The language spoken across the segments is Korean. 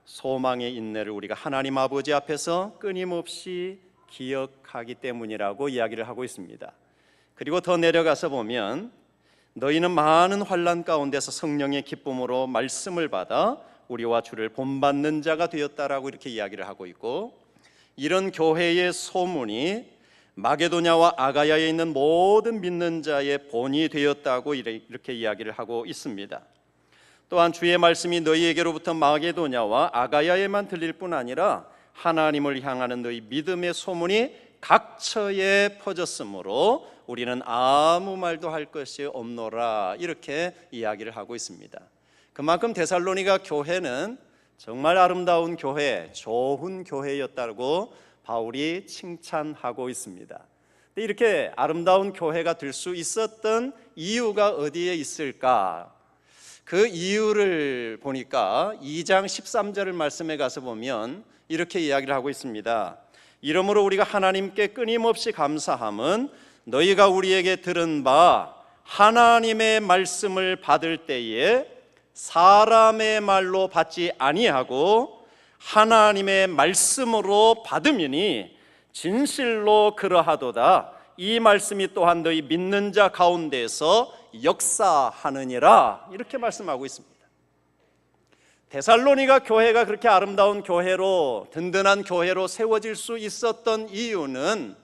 소망의 인내를 우리가 하나님 아버지 앞에서 끊임없이 기억하기 때문이라고 이야기를 하고 있습니다. 그리고 더 내려가서 보면 너희는 많은 환난 가운데서 성령의 기쁨으로 말씀을 받아 우리와 주를 본받는 자가 되었다라고 이렇게 이야기를 하고 있고, 이런 교회의 소문이 마게도냐와 아가야에 있는 모든 믿는 자의 본이 되었다고 이렇게 이야기를 하고 있습니다. 또한 주의 말씀이 너희에게로부터 마게도냐와 아가야에만 들릴 뿐 아니라 하나님을 향하는 너희 믿음의 소문이 각처에 퍼졌으므로 우리는 아무 말도 할 것이 없노라, 이렇게 이야기를 하고 있습니다. 그만큼 데살로니가 교회는 정말 아름다운 교회, 좋은 교회였다고 바울이 칭찬하고 있습니다. 근데 이렇게 아름다운 교회가 될 수 있었던 이유가 어디에 있을까? 그 이유를 보니까 2장 13절을 말씀에 가서 보면 이렇게 이야기를 하고 있습니다. 이러므로 우리가 하나님께 끊임없이 감사함은 너희가 우리에게 들은 바 하나님의 말씀을 받을 때에 사람의 말로 받지 아니하고 하나님의 말씀으로 받음이니 진실로 그러하도다. 이 말씀이 또한 너희 믿는 자 가운데서 역사하느니라, 이렇게 말씀하고 있습니다. 데살로니가 교회가 그렇게 아름다운 교회로, 든든한 교회로 세워질 수 있었던 이유는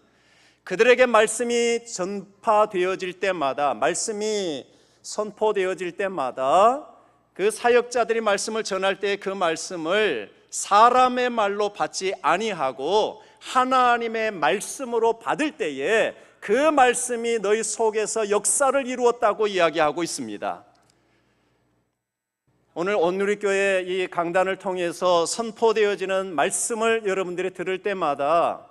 그들에게 말씀이 전파되어질 때마다, 말씀이 선포되어질 때마다 그 사역자들이 말씀을 전할 때 그 말씀을 사람의 말로 받지 아니하고 하나님의 말씀으로 받을 때에 그 말씀이 너희 속에서 역사를 이루었다고 이야기하고 있습니다. 오늘 온누리교회 이 강단을 통해서 선포되어지는 말씀을 여러분들이 들을 때마다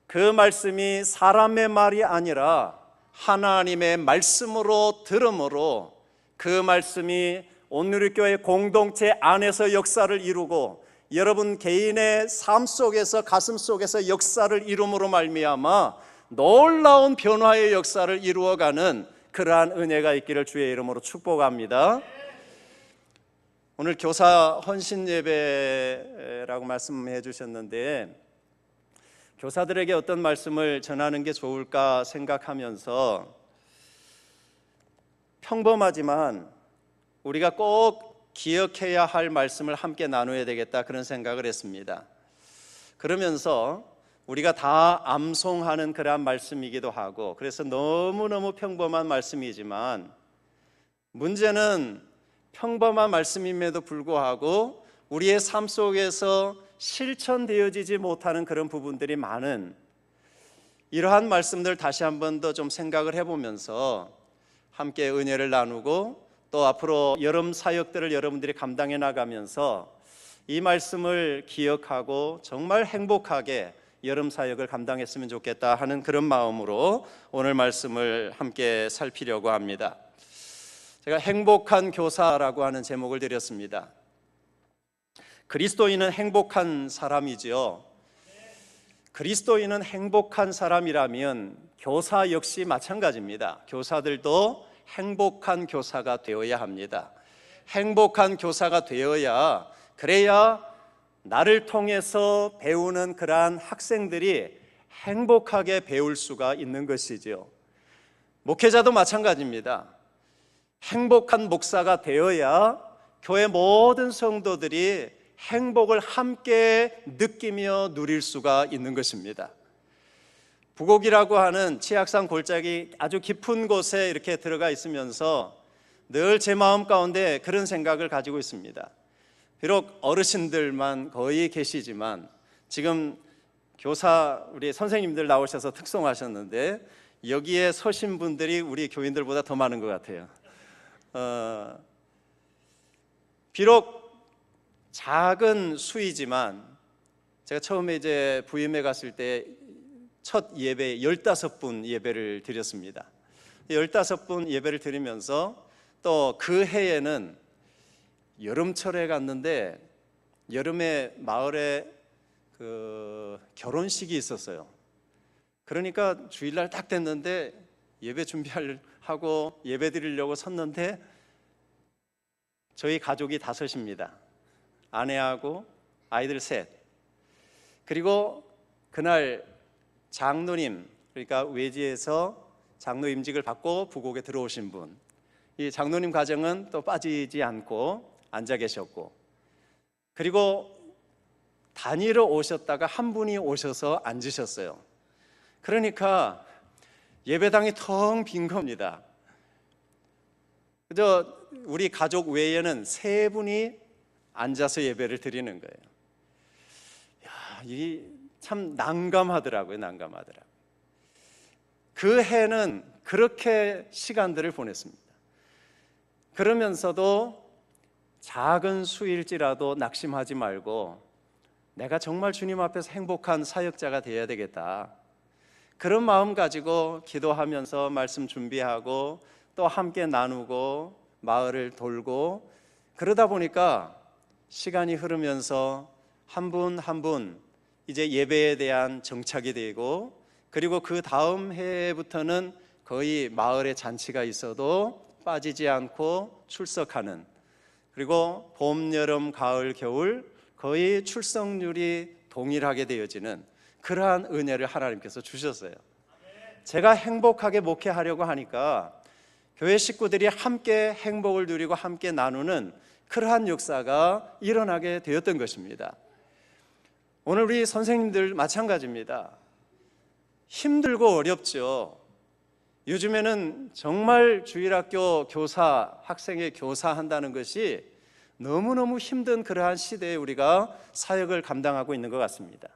그 말씀이 사람의 말이 아니라 하나님의 말씀으로 들음으로 그 말씀이 온누리교회 공동체 안에서 역사를 이루고 여러분 개인의 삶 속에서, 가슴 속에서 역사를 이룸으로 말미암아 놀라운 변화의 역사를 이루어가는 그러한 은혜가 있기를 주의 이름으로 축복합니다. 오늘 교사 헌신 예배라고 말씀해 주셨는데, 교사들에게 어떤 말씀을 전하는 게 좋을까 생각하면서 평범하지만 우리가 꼭 기억해야 할 말씀을 함께 나눠야 되겠다, 그런 생각을 했습니다. 그러면서 우리가 다 암송하는 그러한 말씀이기도 하고, 그래서 너무너무 평범한 말씀이지만 문제는 평범한 말씀임에도 불구하고 우리의 삶 속에서 실천되어지지 못하는 그런 부분들이 많은, 이러한 말씀들 다시 한 번 더 좀 생각을 해보면서 함께 은혜를 나누고 또 앞으로 여름 사역들을 여러분들이 감당해 나가면서 이 말씀을 기억하고 정말 행복하게 여름 사역을 감당했으면 좋겠다 하는 그런 마음으로 오늘 말씀을 함께 살피려고 합니다. 제가 행복한 교사라고 하는 제목을 드렸습니다. 그리스도인은 행복한 사람이지요. 그리스도인은 행복한 사람이라면 교사 역시 마찬가지입니다. 교사들도 행복한 교사가 되어야 합니다. 행복한 교사가 되어야, 그래야 나를 통해서 배우는 그러한 학생들이 행복하게 배울 수가 있는 것이죠. 목회자도 마찬가지입니다. 행복한 목사가 되어야 교회 모든 성도들이 행복을 함께 느끼며 누릴 수가 있는 것입니다. 부곡이라고 하는 치악산 골짜기 아주 깊은 곳에 이렇게 들어가 있으면서 늘 제 마음 가운데 그런 생각을 가지고 있습니다. 비록 어르신들만 거의 계시지만 지금 교사 우리 선생님들 나오셔서 특송하셨는데 여기에 서신 분들이 우리 교인들보다 더 많은 것 같아요. 비록 작은 수이지만 제가 처음에 이제 부임해 갔을 때 첫 예배 15분 예배를 드렸습니다. 15분 예배를 드리면서 또 그 해에는 여름철에 갔는데 여름에 마을에 그 결혼식이 있었어요. 그러니까 주일날 딱 됐는데 예배 준비하고 예배 드리려고 섰는데 저희 가족이 5입니다. 아내하고 아이들 셋, 그리고 그날 장로님, 그러니까 외지에서 장로 임직을 받고 부곡에 들어오신 분, 이 장로님 가정은 또 빠지지 않고 앉아 계셨고, 그리고 단위로 오셨다가 한 분이 오셔서 앉으셨어요. 그러니까 예배당이 텅 빈 겁니다. 그저 우리 가족 외에는 세 분이 앉아서 예배를 드리는 거예요. 이 참 난감하더라고요. 난감하더라고요. 그 해는 그렇게 시간들을 보냈습니다. 그러면서도 작은 수일지라도 낙심하지 말고 내가 정말 주님 앞에서 행복한 사역자가 되어야 되겠다, 그런 마음 가지고 기도하면서 말씀 준비하고 또 함께 나누고 마을을 돌고, 그러다 보니까 시간이 흐르면서 한 분 한 분 이제 예배에 대한 정착이 되고, 그리고 그 다음 해부터는 거의 마을에 잔치가 있어도 빠지지 않고 출석하는, 그리고 봄, 여름, 가을, 겨울 거의 출석률이 동일하게 되어지는 그러한 은혜를 하나님께서 주셨어요. 제가 행복하게 목회하려고 하니까 교회 식구들이 함께 행복을 누리고 함께 나누는 그러한 역사가 일어나게 되었던 것입니다. 오늘 우리 선생님들 마찬가지입니다. 힘들고 어렵죠. 요즘에는 정말 주일학교 교사, 학생의 교사한다는 것이 너무너무 힘든 그러한 시대에 우리가 사역을 감당하고 있는 것 같습니다.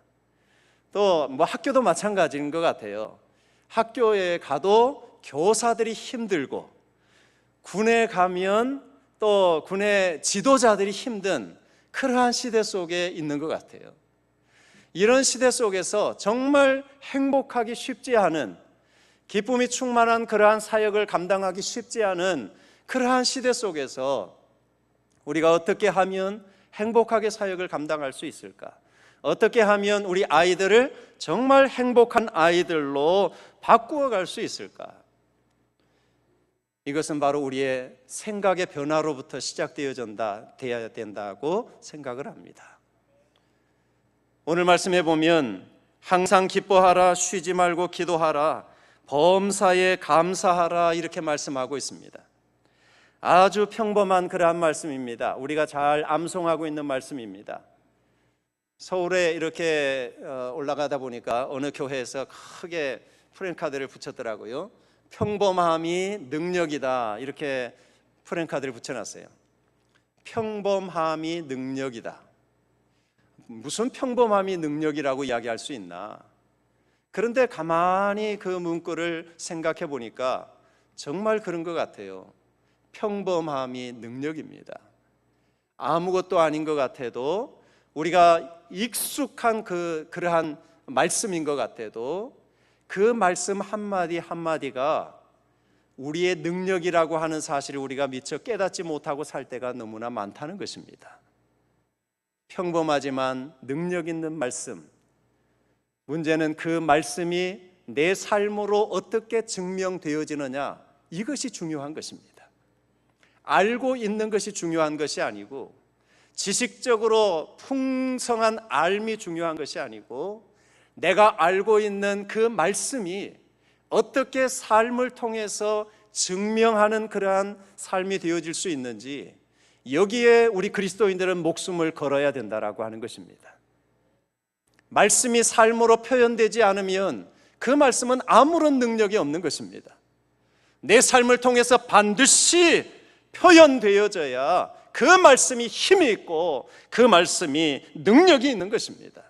또 학교도 마찬가지인 것 같아요. 학교에 가도 교사들이 힘들고, 군에 가면 또 군의 지도자들이 힘든 그러한 시대 속에 있는 것 같아요. 이런 시대 속에서 정말 행복하기 쉽지 않은, 기쁨이 충만한 그러한 사역을 감당하기 쉽지 않은 그러한 시대 속에서 우리가 어떻게 하면 행복하게 사역을 감당할 수 있을까? 어떻게 하면 우리 아이들을 정말 행복한 아이들로 바꾸어 갈 수 있을까? 이것은 바로 우리의 생각의 변화로부터 시작되어야 된다고 생각을 합니다. 오늘 말씀해 보면 항상 기뻐하라, 쉬지 말고 기도하라, 범사에 감사하라, 이렇게 말씀하고 있습니다. 아주 평범한 그러한 말씀입니다. 우리가 잘 암송하고 있는 말씀입니다. 서울에 이렇게 올라가다 보니까 어느 교회에서 크게 프랜카드를 붙였더라고요. 평범함이 능력이다, 이렇게 프랜카드를 붙여놨어요. 평범함이 능력이다. 무슨 평범함이 능력이라고 이야기할 수 있나? 그런데 가만히 그 문구를 생각해 보니까 정말 그런 것 같아요. 평범함이 능력입니다. 아무것도 아닌 것 같아도, 우리가 익숙한 그러한 말씀인 것 같아도 그 말씀 한마디 한마디가 우리의 능력이라고 하는 사실을 우리가 미처 깨닫지 못하고 살 때가 너무나 많다는 것입니다. 평범하지만 능력 있는 말씀, 문제는 그 말씀이 내 삶으로 어떻게 증명되어지느냐, 이것이 중요한 것입니다. 알고 있는 것이 중요한 것이 아니고, 지식적으로 풍성한 알미 중요한 것이 아니고, 내가 알고 있는 그 말씀이 어떻게 삶을 통해서 증명하는 그러한 삶이 되어질 수 있는지, 여기에 우리 그리스도인들은 목숨을 걸어야 된다라고 하는 것입니다. 말씀이 삶으로 표현되지 않으면 그 말씀은 아무런 능력이 없는 것입니다. 내 삶을 통해서 반드시 표현되어져야 그 말씀이 힘이 있고 그 말씀이 능력이 있는 것입니다.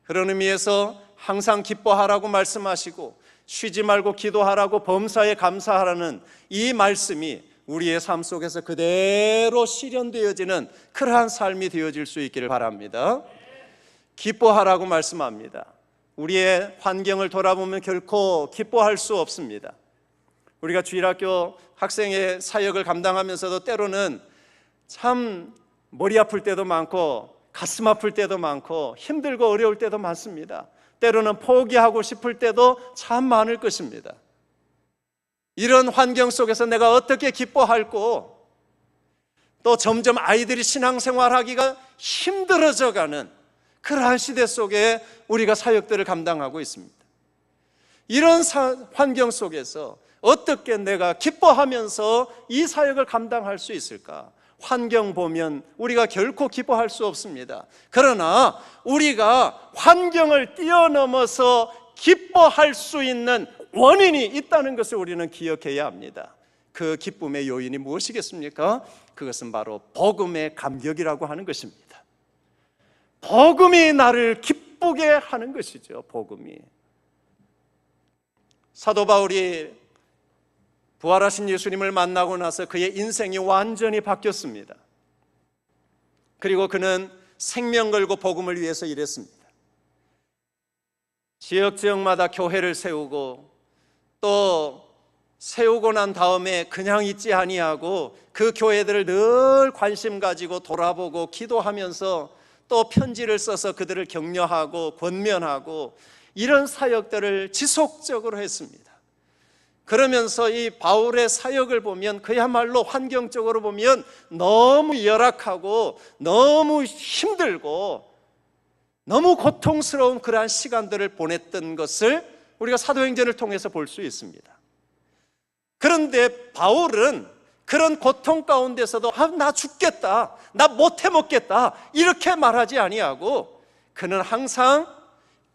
그런 의미에서 항상 기뻐하라고 말씀하시고 쉬지 말고 기도하라고 범사에 감사하라는 이 말씀이 우리의 삶 속에서 그대로 실현되어지는 그러한 삶이 되어질 수 있기를 바랍니다. 기뻐하라고 말씀합니다. 우리의 환경을 돌아보면 결코 기뻐할 수 없습니다. 우리가 주일학교 학생의 사역을 감당하면서도 때로는 참 머리 아플 때도 많고 가슴 아플 때도 많고 힘들고 어려울 때도 많습니다. 때로는 포기하고 싶을 때도 참 많을 것입니다. 이런 환경 속에서 내가 어떻게 기뻐할고, 또 점점 아이들이 신앙생활하기가 힘들어져가는 그러한 시대 속에 우리가 사역들을 감당하고 있습니다. 이런 환경 속에서 어떻게 내가 기뻐하면서 이 사역을 감당할 수 있을까? 환경 보면 우리가 결코 기뻐할 수 없습니다. 그러나 우리가 환경을 뛰어넘어서 기뻐할 수 있는 원인이 있다는 것을 우리는 기억해야 합니다. 그 기쁨의 요인이 무엇이겠습니까? 그것은 바로 복음의 감격이라고 하는 것입니다. 복음이 나를 기쁘게 하는 것이죠. 복음이. 사도 바울이 부활하신 예수님을 만나고 나서 그의 인생이 완전히 바뀌었습니다. 그리고 그는 생명 걸고 복음을 위해서 일했습니다. 지역마다 교회를 세우고 또 세우고 난 다음에 그냥 있지 아니하고 그 교회들을 늘 관심 가지고 돌아보고 기도하면서 또 편지를 써서 그들을 격려하고 권면하고 이런 사역들을 지속적으로 했습니다. 그러면서 이 바울의 사역을 보면 그야말로 환경적으로 보면 너무 열악하고 너무 힘들고 너무 고통스러운 그러한 시간들을 보냈던 것을 우리가 사도행전을 통해서 볼 수 있습니다. 그런데 바울은 그런 고통 가운데서도 나 죽겠다, 나 못해 먹겠다 이렇게 말하지 아니하고 그는 항상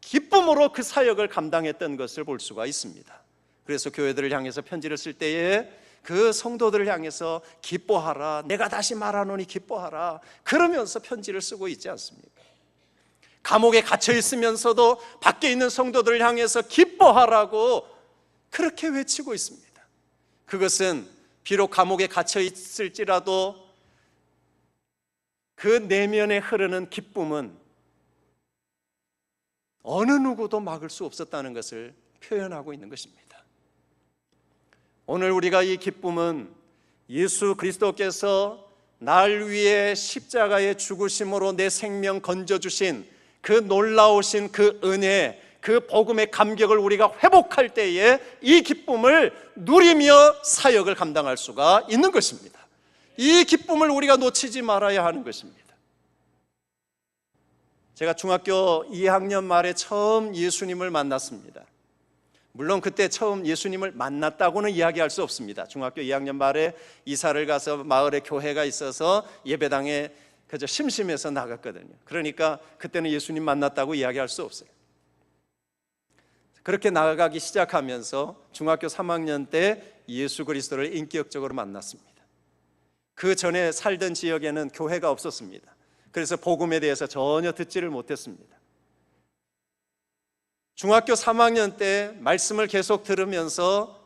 기쁨으로 그 사역을 감당했던 것을 볼 수가 있습니다. 그래서 교회들을 향해서 편지를 쓸 때에 그 성도들을 향해서 기뻐하라, 내가 다시 말하노니 기뻐하라 그러면서 편지를 쓰고 있지 않습니까? 감옥에 갇혀 있으면서도 밖에 있는 성도들을 향해서 기뻐하라고 그렇게 외치고 있습니다. 그것은 비록 감옥에 갇혀 있을지라도 그 내면에 흐르는 기쁨은 어느 누구도 막을 수 없었다는 것을 표현하고 있는 것입니다. 오늘 우리가 이 기쁨은 예수 그리스도께서 날 위해 십자가의 죽으심으로 내 생명 건져주신 그 놀라우신 그 은혜, 그 복음의 감격을 우리가 회복할 때에 이 기쁨을 누리며 사역을 감당할 수가 있는 것입니다. 이 기쁨을 우리가 놓치지 말아야 하는 것입니다. 제가 중학교 2학년 말에 처음 예수님을 만났습니다. 물론 그때 처음 예수님을 만났다고는 이야기할 수 없습니다. 중학교 2학년 말에 이사를 가서 마을에 교회가 있어서 예배당에 그저 심심해서 나갔거든요. 그러니까 그때는 예수님 만났다고 이야기할 수 없어요. 그렇게 나아가기 시작하면서 중학교 3학년 때 예수 그리스도를 인격적으로 만났습니다. 그 전에 살던 지역에는 교회가 없었습니다. 그래서 복음에 대해서 전혀 듣지를 못했습니다. 중학교 3학년 때 말씀을 계속 들으면서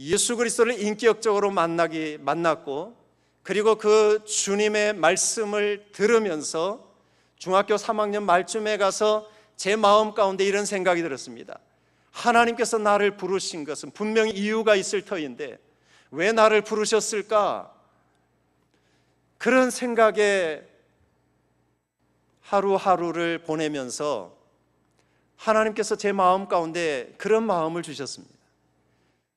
예수 그리스도를 인격적으로 만났고 그리고 그 주님의 말씀을 들으면서 중학교 3학년 말쯤에 가서 제 마음 가운데 이런 생각이 들었습니다. 하나님께서 나를 부르신 것은 분명히 이유가 있을 터인데 왜 나를 부르셨을까? 그런 생각에 하루하루를 보내면서 하나님께서 제 마음 가운데 그런 마음을 주셨습니다.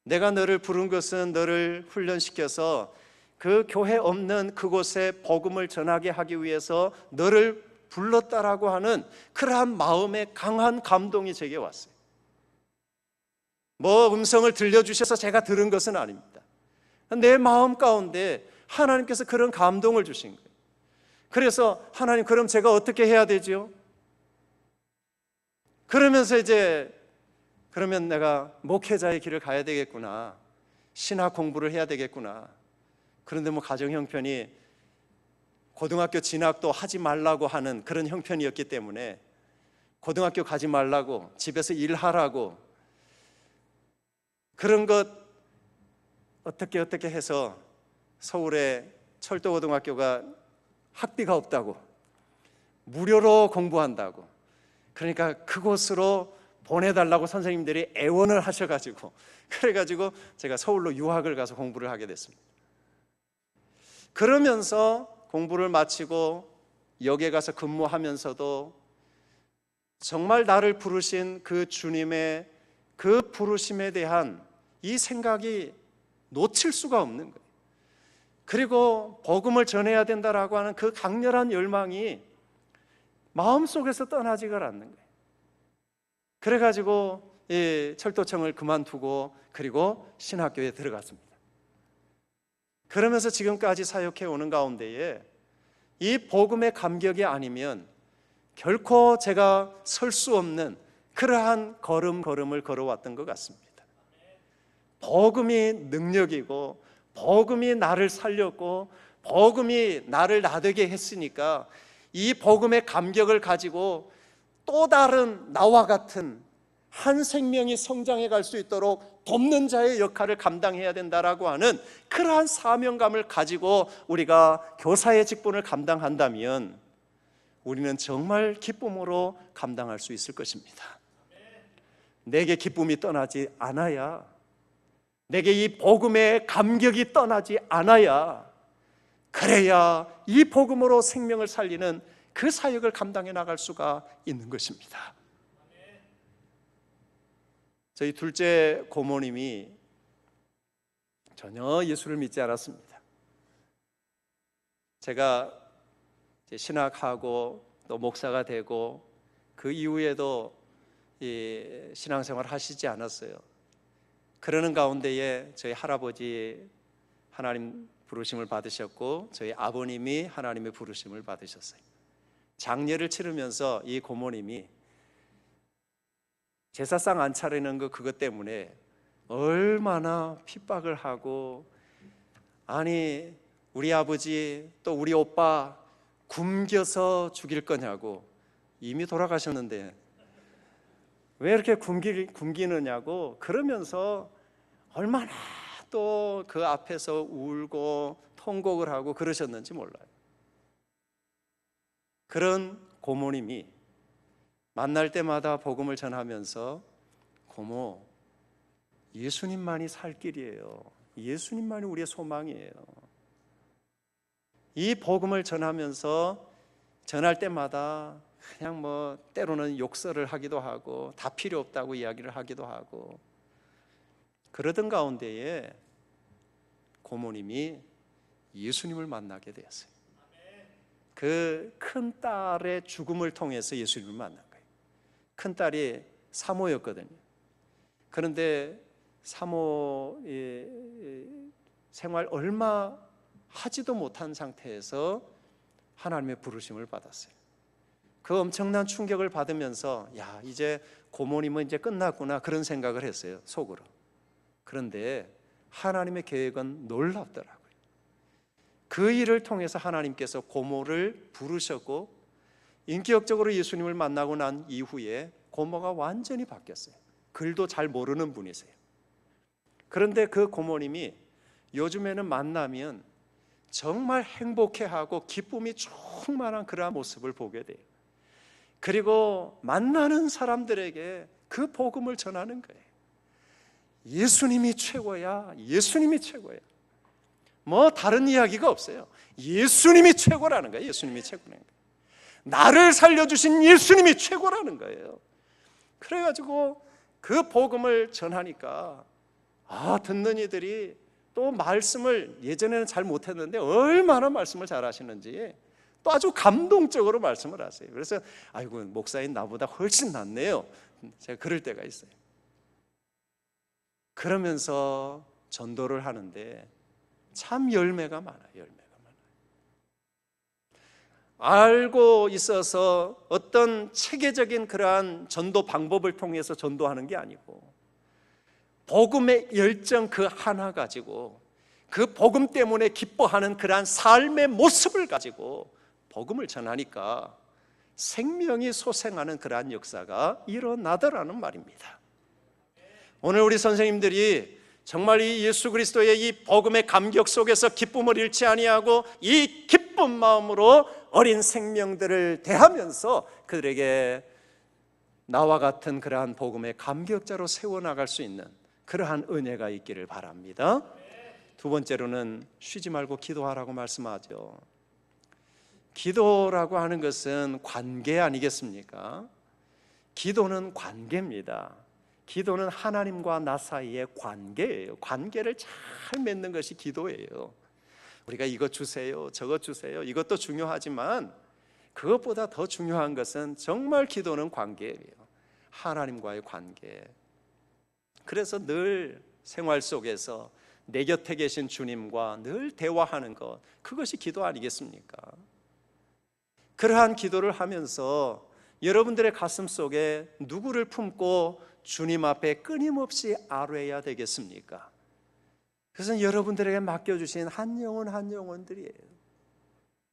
내가 너를 부른 것은 너를 훈련시켜서 그 교회 없는 그곳에 복음을 전하게 하기 위해서 너를 불렀다라고 하는 그러한 마음의 강한 감동이 제게 왔어요. 뭐 음성을 들려주셔서 제가 들은 것은 아닙니다. 내 마음 가운데 하나님께서 그런 감동을 주신 거예요. 그래서 하나님, 그럼 제가 어떻게 해야 되죠? 그러면서 그러면 내가 목회자의 길을 가야 되겠구나, 신학 공부를 해야 되겠구나. 그런데 뭐 가정 형편이 고등학교 진학도 하지 말라고 하는 그런 형편이었기 때문에 고등학교 가지 말라고, 집에서 일하라고, 그런 것 어떻게 해서 서울에 철도고등학교가 학비가 없다고, 무료로 공부한다고, 그러니까 그곳으로 보내달라고 선생님들이 애원을 하셔가지고, 그래가지고 제가 서울로 유학을 가서 공부를 하게 됐습니다. 그러면서 공부를 마치고 역에 가서 근무하면서도 정말 나를 부르신 그 주님의 그 부르심에 대한 이 생각이 놓칠 수가 없는 거예요. 그리고 복음을 전해야 된다라고 하는 그 강렬한 열망이 마음속에서 떠나지가 않는 거예요. 그래가지고 철도청을 그만두고 그리고 신학교에 들어갔습니다. 그러면서 지금까지 사역해 오는 가운데에 이 복음의 감격이 아니면 결코 제가 설 수 없는 그러한 걸음을 걸어왔던 것 같습니다. 복음이 능력이고 복음이 나를 살렸고 복음이 나를 나되게 했으니까 이 복음의 감격을 가지고 또 다른 나와 같은 한 생명이 성장해 갈 수 있도록 돕는 자의 역할을 감당해야 된다라고 하는 그러한 사명감을 가지고 우리가 교사의 직분을 감당한다면 우리는 정말 기쁨으로 감당할 수 있을 것입니다. 내게 기쁨이 떠나지 않아야, 내게 이 복음의 감격이 떠나지 않아야, 그래야 이 복음으로 생명을 살리는 그 사역을 감당해 나갈 수가 있는 것입니다. 저희 둘째 고모님이 전혀 예수를 믿지 않았습니다. 제가 신학하고 또 목사가 되고 그 이후에도 신앙생활을 하시지 않았어요. 그러는 가운데에 저희 할아버지 하나님 부르심을 받으셨고 저희 아버님이 하나님의 부르심을 받으셨어요. 장례를 치르면서 이 고모님이 제사상 안 차리는 그것 때문에 얼마나 핍박을 하고, 아니 우리 아버지 또 우리 오빠 굶겨서 죽일 거냐고, 이미 돌아가셨는데 왜 이렇게 굶기느냐고 그러면서 얼마나 또 그 앞에서 울고 통곡을 하고 그러셨는지 몰라요. 그런 고모님이 만날 때마다 복음을 전하면서 고모, 예수님만이 살 길이에요. 예수님만이 우리의 소망이에요. 이 복음을 전하면서 전할 때마다 그냥 때로는 욕설을 하기도 하고 다 필요 없다고 이야기를 하기도 하고 그러던 가운데에 고모님이 예수님을 만나게 되었어요. 그 큰딸의 죽음을 통해서 예수님을 만난 거예요. 큰딸이 사모였거든요. 그런데 사모의 생활 얼마 하지도 못한 상태에서 하나님의 부르심을 받았어요. 그 엄청난 충격을 받으면서 야, 이제 고모님은 이제 끝났구나 그런 생각을 했어요, 속으로. 그런데 하나님의 계획은 놀랍더라고요. 그 일을 통해서 하나님께서 고모를 부르셨고 인격적으로 예수님을 만나고 난 이후에 고모가 완전히 바뀌었어요. 글도 잘 모르는 분이세요. 그런데 그 고모님이 요즘에는 만나면 정말 행복해하고 기쁨이 충만한 그러한 모습을 보게 돼요. 그리고 만나는 사람들에게 그 복음을 전하는 거예요. 예수님이 최고야. 예수님이 최고야. 다른 이야기가 없어요. 예수님이 최고라는 거예요. 예수님이 최고라는 거예요. 나를 살려주신 예수님이 최고라는 거예요. 그래가지고 그 복음을 전하니까 듣는 이들이 또 말씀을 예전에는 잘 못했는데 얼마나 말씀을 잘 하시는지 또 아주 감동적으로 말씀을 하세요. 그래서 아이고, 목사인 나보다 훨씬 낫네요. 제가 그럴 때가 있어요. 그러면서 전도를 하는데 참 열매가 많아요. 알고 있어서 어떤 체계적인 그러한 전도 방법을 통해서 전도하는 게 아니고 복음의 열정 그 하나 가지고 그 복음 때문에 기뻐하는 그러한 삶의 모습을 가지고 복음을 전하니까 생명이 솟생하는 그러한 역사가 일어나더라는 말입니다. 오늘 우리 선생님들이 정말 이 예수 그리스도의 이 복음의 감격 속에서 기쁨을 잃지 아니하고 이 기쁜 마음으로 어린 생명들을 대하면서 그들에게 나와 같은 그러한 복음의 감격자로 세워나갈 수 있는 그러한 은혜가 있기를 바랍니다. 두 번째로는 쉬지 말고 기도하라고 말씀하죠. 기도라고 하는 것은 관계 아니겠습니까? 기도는 관계입니다. 기도는 하나님과 나 사이의 관계예요. 관계를 잘 맺는 것이 기도예요. 우리가 이것 주세요, 저것 주세요, 이것도 중요하지만 그것보다 더 중요한 것은 정말 기도는 관계예요. 하나님과의 관계. 그래서 늘 생활 속에서 내 곁에 계신 주님과 늘 대화하는 것, 그것이 기도 아니겠습니까? 그러한 기도를 하면서 여러분들의 가슴 속에 누구를 품고 주님 앞에 끊임없이 아뢰야 되겠습니까? 그것은 여러분들에게 맡겨주신 한 영혼 한 영혼들이에요.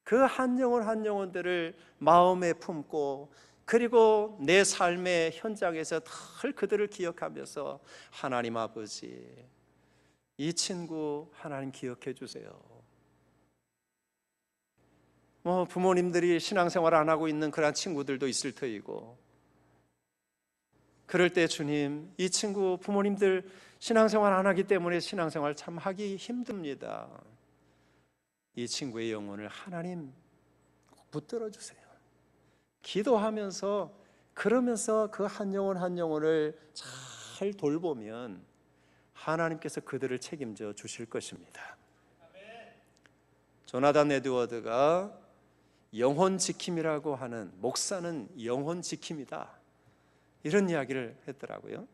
그 한 영혼 한 영혼들을 마음에 품고, 그리고 내 삶의 현장에서 늘 그들을 기억하면서 하나님 아버지, 이 친구 하나님 기억해 주세요. 부모님들이 신앙생활 안 하고 있는 그런 친구들도 있을 터이고, 그럴 때 주님, 이 친구 부모님들 신앙생활 안 하기 때문에 신앙생활 참 하기 힘듭니다. 이 친구의 영혼을 하나님 붙들어 주세요. 기도하면서, 그러면서 그 한 영혼 한 영혼을 잘 돌보면 하나님께서 그들을 책임져 주실 것입니다. 조나단 에드워드가 영혼 지킴이라고 하는, 목사는 영혼 지킴이다, 이런 이야기를 했더라고요.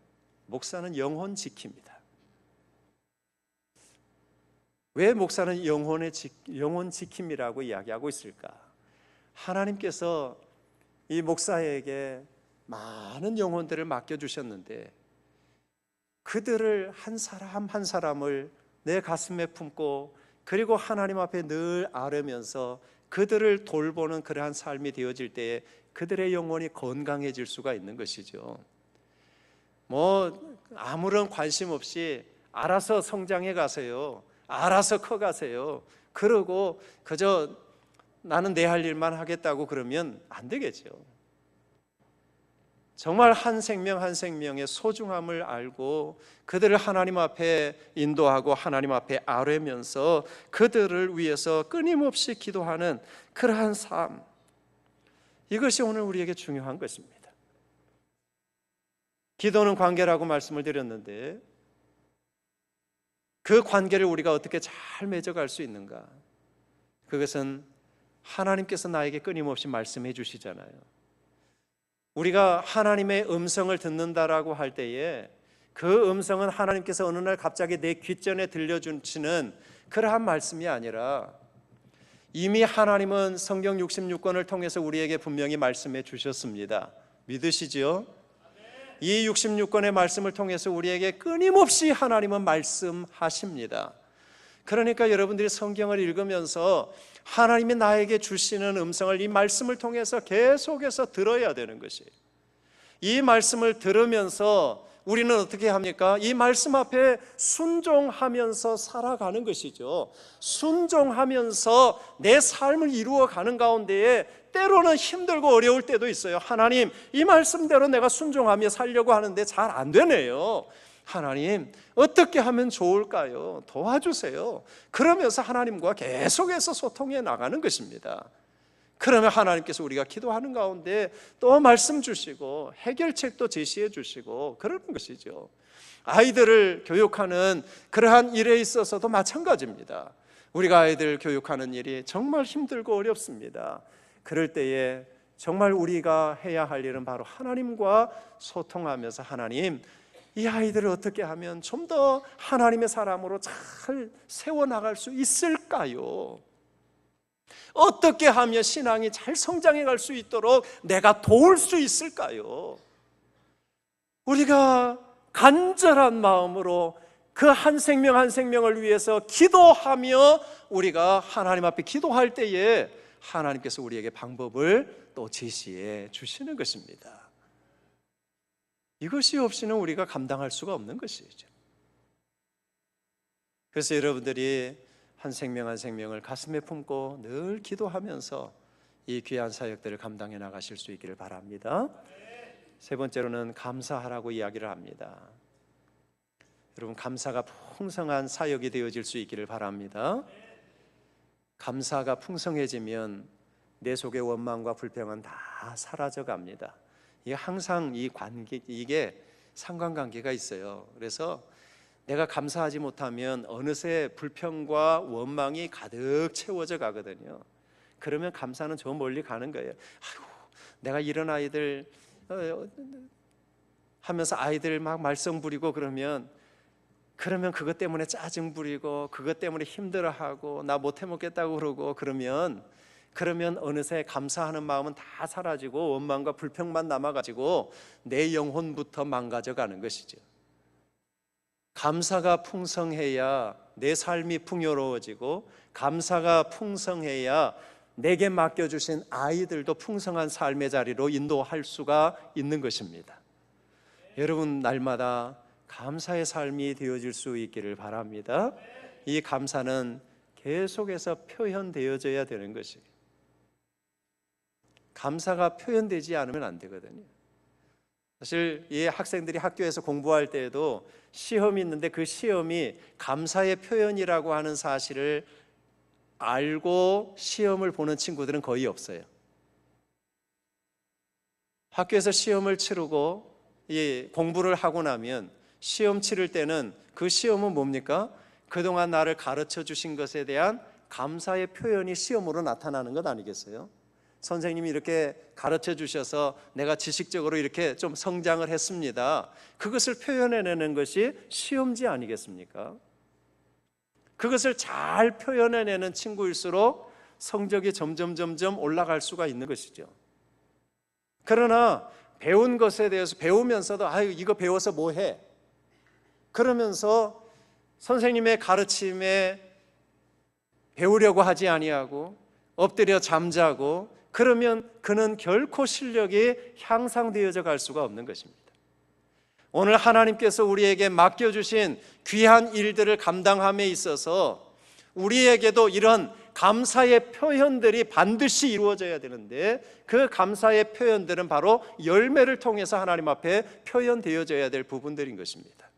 목사는 영혼 지킵니다. 왜 목사는 영혼 지킴이라고 이야기하고 있을까? 하나님께서 이 목사에게 많은 영혼들을 맡겨주셨는데 그들을 한 사람 한 사람을 내 가슴에 품고, 그리고 하나님 앞에 늘 아뢰면서 그들을 돌보는 그러한 삶이 되어질 때에 그들의 영혼이 건강해질 수가 있는 것이죠. 아무런 관심 없이 알아서 성장해 가세요, 알아서 커 가세요, 그러고 그저 나는 내 할 일만 하겠다고 그러면 안 되겠죠. 정말 한 생명 한 생명의 소중함을 알고 그들을 하나님 앞에 인도하고 하나님 앞에 아뢰면서 그들을 위해서 끊임없이 기도하는 그러한 삶, 이것이 오늘 우리에게 중요한 것입니다. 기도는 관계라고 말씀을 드렸는데, 그 관계를 우리가 어떻게 잘 맺어갈 수 있는가? 그것은 하나님께서 나에게 끊임없이 말씀해 주시잖아요. 우리가 하나님의 음성을 듣는다라고 할 때에 그 음성은 하나님께서 어느 날 갑자기 내 귓전에 들려주시는 그러한 말씀이 아니라, 이미 하나님은 성경 66권을 통해서 우리에게 분명히 말씀해 주셨습니다. 믿으시죠? 이 66권의 말씀을 통해서 우리에게 끊임없이 하나님은 말씀하십니다. 그러니까 여러분들이 성경을 읽으면서 하나님이 나에게 주시는 음성을 이 말씀을 통해서 계속해서 들어야 되는 것이에요. 이 말씀을 들으면서 우리는 어떻게 합니까? 이 말씀 앞에 순종하면서 살아가는 것이죠. 순종하면서 내 삶을 이루어가는 가운데에 때로는 힘들고 어려울 때도 있어요. 하나님, 이 말씀대로 내가 순종하며 살려고 하는데 잘 안 되네요. 하나님, 어떻게 하면 좋을까요? 도와주세요. 그러면서 하나님과 계속해서 소통해 나가는 것입니다. 그러면 하나님께서 우리가 기도하는 가운데 또 말씀 주시고 해결책도 제시해 주시고 그러는 것이죠. 아이들을 교육하는 그러한 일에 있어서도 마찬가지입니다. 우리가 아이들 교육하는 일이 정말 힘들고 어렵습니다. 그럴 때에 정말 우리가 해야 할 일은 바로 하나님과 소통하면서, 하나님, 이 아이들을 어떻게 하면 좀 더 하나님의 사람으로 잘 세워나갈 수 있을까요? 어떻게 하면 신앙이 잘 성장해 갈 수 있도록 내가 도울 수 있을까요? 우리가 간절한 마음으로 그 한 생명 한 생명을 위해서 기도하며 우리가 하나님 앞에 기도할 때에 하나님께서 우리에게 방법을 또 제시해 주시는 것입니다. 이것이 없이는 우리가 감당할 수가 없는 것이죠. 그래서 여러분들이 한 생명 한 생명을 가슴에 품고 늘 기도하면서 이 귀한 사역들을 감당해 나가실 수 있기를 바랍니다. 세 번째로는 감사하라고 이야기를 합니다. 여러분, 감사가 풍성한 사역이 되어질 수 있기를 바랍니다. 감사가 풍성해지면 내 속의 원망과 불평은 다 사라져 갑니다. 이게 항상 이 관계, 이게 상관관계가 있어요. 그래서 내가 감사하지 못하면 어느새 불평과 원망이 가득 채워져 가거든요. 그러면 감사는 저 멀리 가는 거예요. 아이고, 내가 이런 아이들 하면서 아이들 막 말썽 부리고 그러면 그것 때문에 짜증 부리고 그것 때문에 힘들어하고 나 못해 먹겠다고 그러고 그러면 어느새 감사하는 마음은 다 사라지고 원망과 불평만 남아가지고 내 영혼부터 망가져가는 것이죠. 감사가 풍성해야 내 삶이 풍요로워지고, 감사가 풍성해야 내게 맡겨주신 아이들도 풍성한 삶의 자리로 인도할 수가 있는 것입니다. 여러분, 날마다 감사의 삶이 되어질 수 있기를 바랍니다. 이 감사는 계속해서 표현되어져야 되는 것이에요. 감사가 표현되지 않으면 안 되거든요. 사실 이 학생들이 학교에서 공부할 때에도 시험이 있는데 그 시험이 감사의 표현이라고 하는 사실을 알고 시험을 보는 친구들은 거의 없어요. 학교에서 시험을 치르고 공부를 하고 나면 시험 치를 때는 그 시험은 뭡니까? 그동안 나를 가르쳐 주신 것에 대한 감사의 표현이 시험으로 나타나는 것 아니겠어요? 선생님이 이렇게 가르쳐 주셔서 내가 지식적으로 이렇게 좀 성장을 했습니다. 그것을 표현해내는 것이 시험지 아니겠습니까? 그것을 잘 표현해내는 친구일수록 성적이 점점 올라갈 수가 있는 것이죠. 그러나 배운 것에 대해서 배우면서도 아유, 이거 배워서 뭐 해? 그러면서 선생님의 가르침에 배우려고 하지 아니하고 엎드려 잠자고, 그러면 그는 결코 실력이 향상되어져 갈 수가 없는 것입니다. 오늘 하나님께서 우리에게 맡겨주신 귀한 일들을 감당함에 있어서 우리에게도 이런 감사의 표현들이 반드시 이루어져야 되는데, 그 감사의 표현들은 바로 열매를 통해서 하나님 앞에 표현되어져야 될 부분들인 것입니다.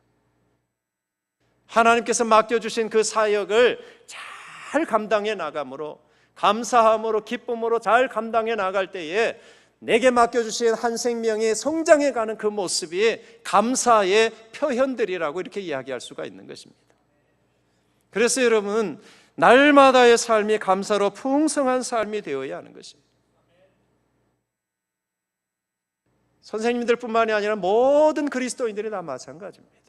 하나님께서 맡겨주신 그 사역을 잘 감당해 나감으로, 감사함으로, 기쁨으로 잘 감당해 나갈 때에 내게 맡겨주신 한 생명이 성장해가는 그 모습이 감사의 표현들이라고 이렇게 이야기할 수가 있는 것입니다. 그래서 여러분, 날마다의 삶이 감사로 풍성한 삶이 되어야 하는 것입니다. 선생님들 뿐만이 아니라 모든 그리스도인들이 다 마찬가지입니다.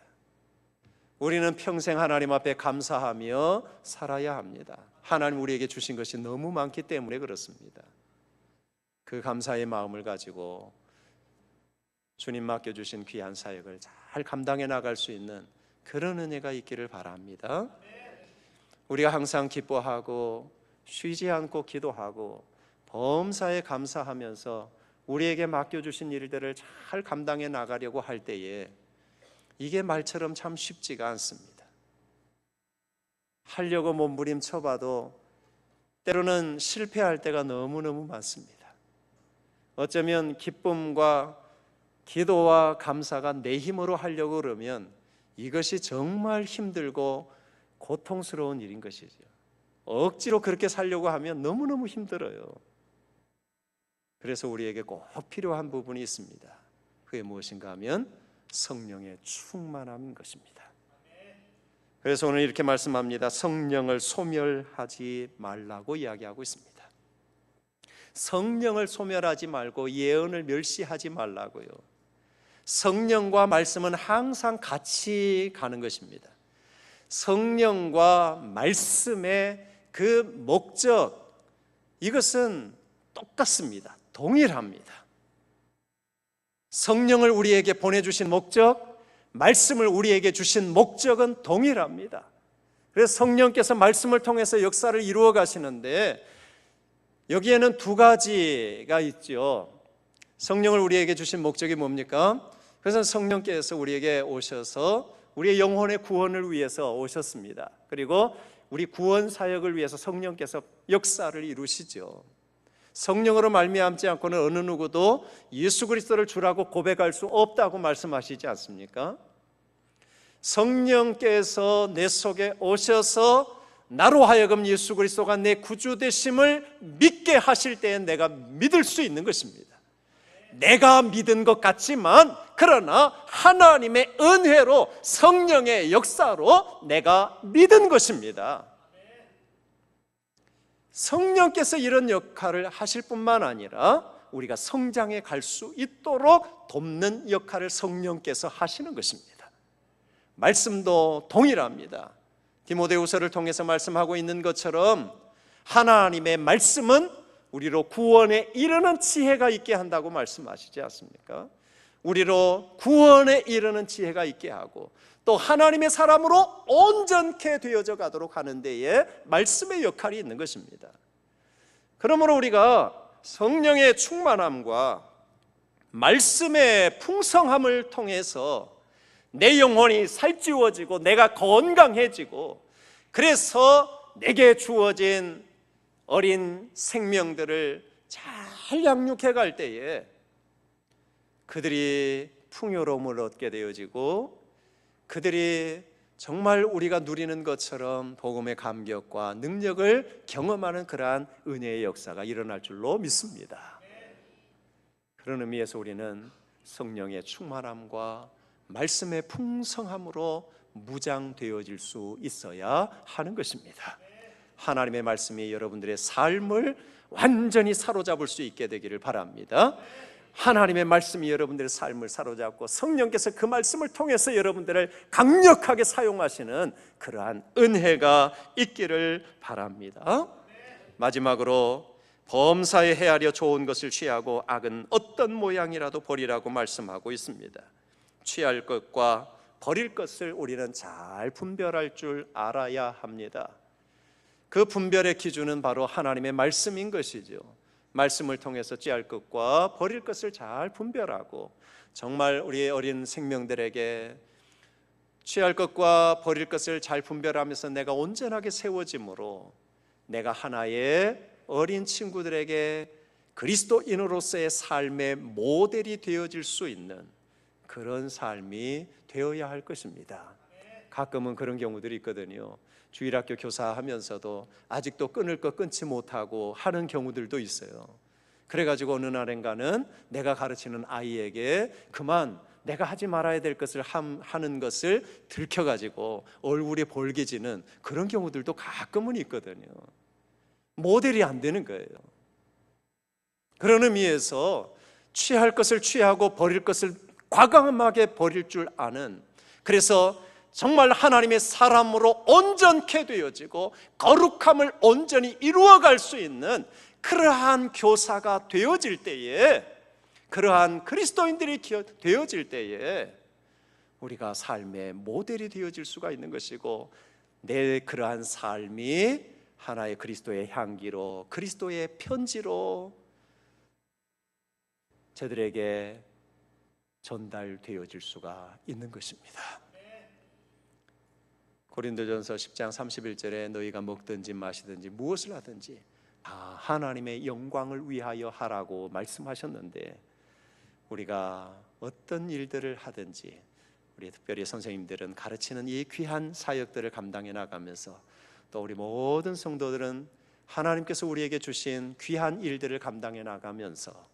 우리는 평생 하나님 앞에 감사하며 살아야 합니다. 하나님 우리에게 주신 것이 너무 많기 때문에 그렇습니다. 그 감사의 마음을 가지고 주님 맡겨주신 귀한 사역을 잘 감당해 나갈 수 있는 그런 은혜가 있기를 바랍니다. 우리가 항상 기뻐하고 쉬지 않고 기도하고 범사에 감사하면서 우리에게 맡겨주신 일들을 잘 감당해 나가려고 할 때에 이게 말처럼 참 쉽지가 않습니다. 하려고 몸부림쳐봐도 때로는 실패할 때가 너무너무 많습니다. 어쩌면 기쁨과 기도와 감사가 내 힘으로 하려고 그러면 이것이 정말 힘들고 고통스러운 일인 것이죠. 억지로 그렇게 살려고 하면 너무너무 힘들어요. 그래서 우리에게 꼭 필요한 부분이 있습니다. 그게 무엇인가 하면 성령의 충만함인 것입니다. 그래서 오늘 이렇게 말씀합니다. 성령을 소멸하지 말라고 이야기하고 있습니다. 성령을 소멸하지 말고 예언을 멸시하지 말라고요. 성령과 말씀은 항상 같이 가는 것입니다. 성령과 말씀의 그 목적, 이것은 똑같습니다. 동일합니다. 성령을 우리에게 보내주신 목적, 말씀을 우리에게 주신 목적은 동일합니다. 그래서 성령께서 말씀을 통해서 역사를 이루어 가시는데 여기에는 두 가지가 있죠. 성령을 우리에게 주신 목적이 뭡니까? 그래서 성령께서 우리에게 오셔서 우리의 영혼의 구원을 위해서 오셨습니다. 그리고 우리 구원 사역을 위해서 성령께서 역사를 이루시죠. 성령으로 말미암지 않고는 어느 누구도 예수 그리스도를 주라고 고백할 수 없다고 말씀하시지 않습니까? 성령께서 내 속에 오셔서 나로 하여금 예수 그리스도가 내 구주 되심을 믿게 하실 때에 내가 믿을 수 있는 것입니다. 내가 믿은 것 같지만 그러나 하나님의 은혜로, 성령의 역사로 내가 믿은 것입니다. 성령께서 이런 역할을 하실 뿐만 아니라 우리가 성장해 갈 수 있도록 돕는 역할을 성령께서 하시는 것입니다. 말씀도 동일합니다. 디모데후서를 통해서 말씀하고 있는 것처럼 하나님의 말씀은 우리로 구원에 이르는 지혜가 있게 한다고 말씀하시지 않습니까? 우리로 구원에 이르는 지혜가 있게 하고 또 하나님의 사람으로 온전케 되어져 가도록 하는 데에 말씀의 역할이 있는 것입니다. 그러므로 우리가 성령의 충만함과 말씀의 풍성함을 통해서 내 영혼이 살찌워지고 내가 건강해지고, 그래서 내게 주어진 어린 생명들을 잘 양육해 갈 때에 그들이 풍요로움을 얻게 되어지고, 그들이 정말 우리가 누리는 것처럼 복음의 감격과 능력을 경험하는 그러한 은혜의 역사가 일어날 줄로 믿습니다. 그런 의미에서 우리는 성령의 충만함과 말씀의 풍성함으로 무장되어질 수 있어야 하는 것입니다. 하나님의 말씀이 여러분들의 삶을 완전히 사로잡을 수 있게 되기를 바랍니다. 하나님의 말씀이 여러분들의 삶을 사로잡고 성령께서 그 말씀을 통해서 여러분들을 강력하게 사용하시는 그러한 은혜가 있기를 바랍니다. 마지막으로 범사에 헤아려 좋은 것을 취하고 악은 어떤 모양이라도 버리라고 말씀하고 있습니다. 취할 것과 버릴 것을 우리는 잘 분별할 줄 알아야 합니다. 그 분별의 기준은 바로 하나님의 말씀인 것이죠. 말씀을 통해서 취할 것과 버릴 것을 잘 분별하고, 정말 우리의 어린 생명들에게 취할 것과 버릴 것을 잘 분별하면서 내가 온전하게 세워짐으로 내가 하나의 어린 친구들에게 그리스도인으로서의 삶의 모델이 되어질 수 있는 그런 삶이 되어야 할 것입니다. 가끔은 그런 경우들이 있거든요. 주일학교 교사하면서도 아직도 끊을 거 끊지 못하고 하는 경우들도 있어요. 그래가지고 어느 날인가는 내가 가르치는 아이에게 그만 내가 하지 말아야 될 것을 하는 것을 들켜가지고 얼굴이 벌개지는 그런 경우들도 가끔은 있거든요. 모델이 안 되는 거예요. 그런 의미에서 취할 것을 취하고 버릴 것을 과감하게 버릴 줄 아는, 그래서 정말 하나님의 사람으로 온전케 되어지고 거룩함을 온전히 이루어갈 수 있는 그러한 교사가 되어질 때에, 그러한 그리스도인들이 되어질 때에 우리가 삶의 모델이 되어질 수가 있는 것이고, 내 그러한 삶이 하나의 그리스도의 향기로, 그리스도의 편지로 저들에게 전달되어질 수가 있는 것입니다. 고린도전서 10장 31절에 너희가 먹든지 마시든지 무엇을 하든지 다 하나님의 영광을 위하여 하라고 말씀하셨는데, 우리가 어떤 일들을 하든지 우리 특별히 선생님들은 가르치는 이 귀한 사역들을 감당해 나가면서, 또 우리 모든 성도들은 하나님께서 우리에게 주신 귀한 일들을 감당해 나가면서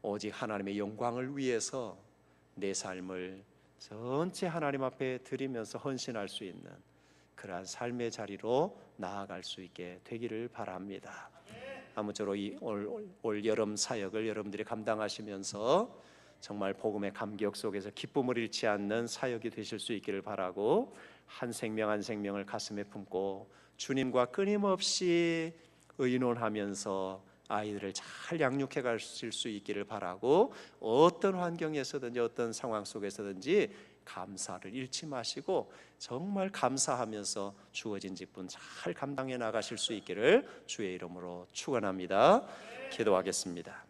오직 하나님의 영광을 위해서 내 삶을 전체 하나님 앞에 드리면서 헌신할 수 있는 그러한 삶의 자리로 나아갈 수 있게 되기를 바랍니다. 아무쪼록 올 여름 사역을 여러분들이 감당하시면서 정말 복음의 감격 속에서 기쁨을 잃지 않는 사역이 되실 수 있기를 바라고, 한 생명 한 생명을 가슴에 품고 주님과 끊임없이 의논하면서 아이들을 잘 양육해 가실 수 있기를 바라고, 어떤 환경에서든지 어떤 상황 속에서든지 감사를 잃지 마시고 정말 감사하면서 주어진 직분 잘 감당해 나가실 수 있기를 주의 이름으로 축원합니다. 기도하겠습니다.